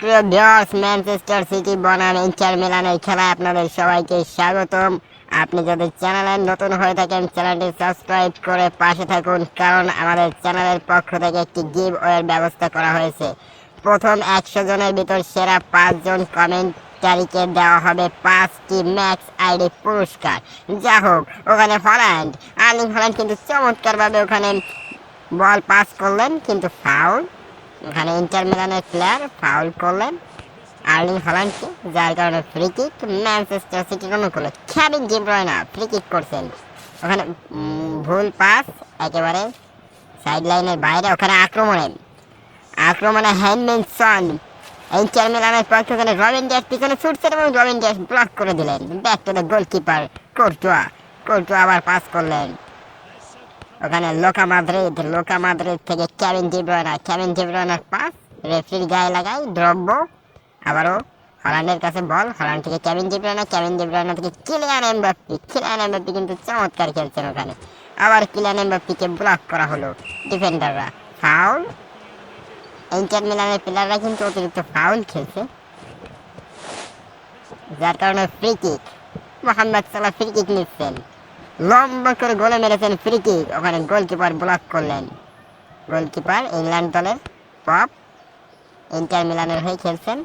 সুপ্রিয় viewers, Manchester city বনাম inter মিলানের খেলায় আপনাদের সবাইকে স্বাগতম। আপনি যদি চ্যানেলে নতুন হয়ে থাকেন চ্যানেলটি সাবস্ক্রাইব করে পাশে থাকুন, কারণ আমাদের চ্যানেলের পক্ষ থেকে একটি গিভ ওয়ের ব্যবস্থা করা হয়েছে। প্রথম 100 জনের ভিতর সেরা 5 জন কমেন্টারিকে দেওয়া হবে 5টি ম্যাক্স আইডি পুরস্কার। যা হোক, ওখানে আর্লিং হল্যান্ড কিন্তু চমৎকারভাবে ওখানে বল পাস করলেন, কিন্তু ফাউল। ওখানে ইন্টার মিলানের প্লেয়ার ফাউল করলেন আর্লিং হল্যান্ডকে, যার কারণে ফ্রি কিক ম্যানচেস্টার সিটির অনুকূলে। কেভিন ডি ব্রুয়না ফ্রি কিক করছেন, ওখানে ভুল পাস একেবারে সাইড লাইনের বাইরে। ওখানে আক্রমণে হেনমেনসন ইন্টার মিলানের পক্ষে ওখানে রবিন ডিয়াস পিছনে ছুটছেন এবং রবিন ডিয়াস ব্লক করে দিলেন। ব্যাক টু দ্য গোলকিপার কোর্টোয়া আবার পাস করলেন। ওখানে লোকা মাদ্রিদ থেকে কেভিন ডি ব্রুয়নার পাস রেফারির গায়ে লাগায় দ্রব্য। আবারও হল্যান্ডের কাছে বল, হল্যান্ড থেকে কেভিন ডি ব্রুয়না থেকে কিলিয়ান এমবাপ্পে কিন্তু চমৎকার খেলছেন ওখানে। আবার কিলিয়ান এমবাপ্পেকে ব্লক করা হলো ডিফেন্ডাররা। ফাউল, ইন্টার মিলানের প্লেয়াররা কিন্তু অতিরিক্ত ফাউল খেলছে, যার কারণে ফ্রি কিক। মোহাম্মদ সালাহ ফ্রি কিক নিচ্ছেন, লম্বা করে গোলে মেরেছেন ফ্রি কিক। ওখানে গোলকিপার ব্লক করলেন। গোলকিপার ইংল্যান্ড দলের পপ ইন্টার মিলানের হয়ে খেলছেন।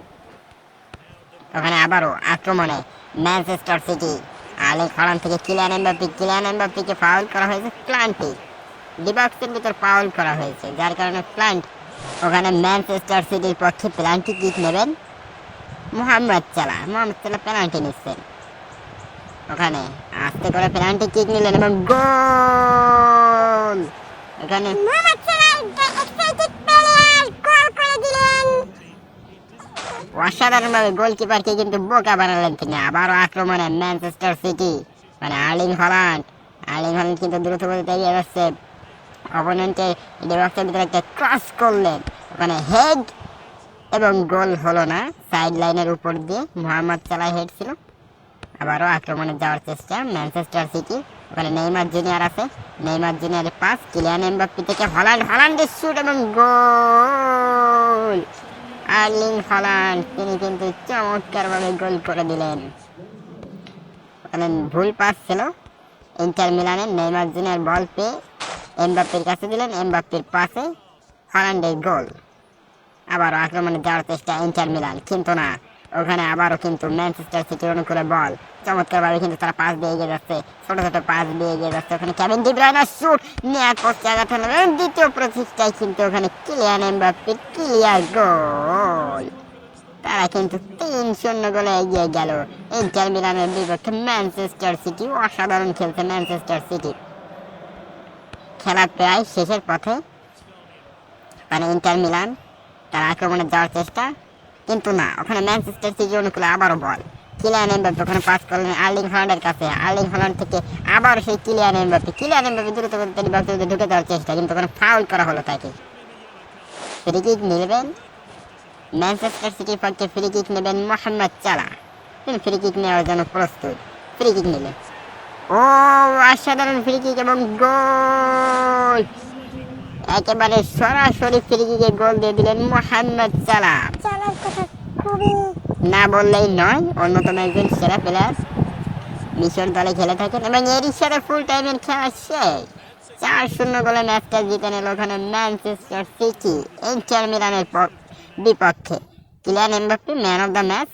ওখানে আবারও আক্রমণে ম্যানচেস্টার সিটি আর্লিং হল্যান্ড থেকে কিলিয়ান এমবাপ্পেকে ফাউল করা হয়েছে। প্লান্টি ডিবক্সের ভিতর ফাউল করা হয়েছে, যার কারণে প্লান্ট ওখানে ম্যানচেস্টার সিটির পক্ষে পেনাল্টি কিক নেবেন মোহাম্মদ সালাহ পেনাল্টি নিচ্ছেন। ওখানে আস্তে করে পেনাল্টি কিক নিলেন এবং গোল। এখানে অসাধারণভাবে গোলকিপারকে কিন্তু বোকা বানালেন তিনি। আবারও আক্রমণে ম্যানচেস্টার সিটি, মানে আর্লিং হল্যান্ড কিন্তু দ্রুত গতিতে এগিয়ে যাচ্ছে। অপোনেন্টের ডিবক্সের ভিতরে একটা ক্রস করলেন, ওখানে হেড এবং গোল হলো না। সাইড লাইনের উপর দিয়ে মোহাম্মদ সালাহ হেড ছিল। আবারও আক্রমণে যাওয়ার চেষ্টা ম্যানচেস্টার সিটি। ওখানে নেইমার জুনিয়র আছে, নেইমার জুনিয়রের পাস কিলিয়ান এমবাপ্পে থেকে হল্যান্ডের শুট এবং গোল। আর্লিং হল্যান্ড তিনি কিন্তু চমৎকারভাবে গোল করে দিলেন। ওখানে ভুল পাস ছিল ইন্টার মিলানের। নেইমার জুনিয়র বল পেয়ে এমবাপ্পের কাছে দিলেন, এমবাপ্পের পাসে হল্যান্ডের গোল। আবারও আক্রমণে যাওয়ার চেষ্টা ইন্টার মিলান, কিন্তু না। ওখানে আবারও কিন্তু ম্যানচেস্টার সিটির অনুকূলে বল, চমৎকারভাবে কিন্তু তারা পাস দিয়ে এগিয়ে যাচ্ছে, ছোট পাস দিয়ে এগিয়ে যাচ্ছে। ওখানে কেভিন ডি ব্রুয়নার শুট নেয়ার পোস্টে আঘাত হলো এবং দ্বিতীয় প্রচেষ্টায় কিন্তু ওখানে কিলিয়ান এমবাপ্পে ক্লিয়ার গোল। তারা কিন্তু 3-0 গোলে এগিয়ে গেল ইন্টার মিলানের বিপক্ষে। ম্যানচেস্টার সিটি অসাধারণ খেলছে ম্যানচেস্টার সিটি। খেলা প্রায় শেষের পথে, মানে ইন্টার মিলান তার আক্রমণে যাওয়ার চেষ্টা, কিন্তু না। ওখানে ম্যানচেস্টার সিটির অনুকূলে আবারও বল, কিলিয়ান এমবাপ্পে ওখানে পাস করলেন আর্লিং হল্যান্ডের কাছে। আর্লিং হল্যান্ড থেকে আবার সেই কিলিয়ান এমবাপ্পে দ্রুত গতিতে ঢুকে যাওয়ার চেষ্টা, কিন্তু ওখানে ফাউল করা হলো তাকে। ফ্রি কিক নেবেন ম্যানচেস্টার সিটির পক্ষে, ফ্রি কিক নেবেন মোহাম্মদ সালাহ। তিনি ফ্রি কিক নেওয়ার জন্য প্রস্তুত, ফ্রি কিক নিলেন। ও অসাধারণ ফ্রি কিক এবং গোল। একেবারে সরাসরি ফ্রি কিকে গোল দিয়ে দিলেন মোহাম্মদ সালাহ। না বললেই নয়, অন্যতম একজন সেরা প্লেয়ার, মিশর দলে খেলে থাকেন এবং এরই সাথে ফুল টাইমের খেলা শেষ। 4-0 গোলে ম্যাচটা জিতে নিল ওখানে ম্যানচেস্টার সিটি ইন্টার মিলানের বিপক্ষে। Kylian Mbappe man of the match.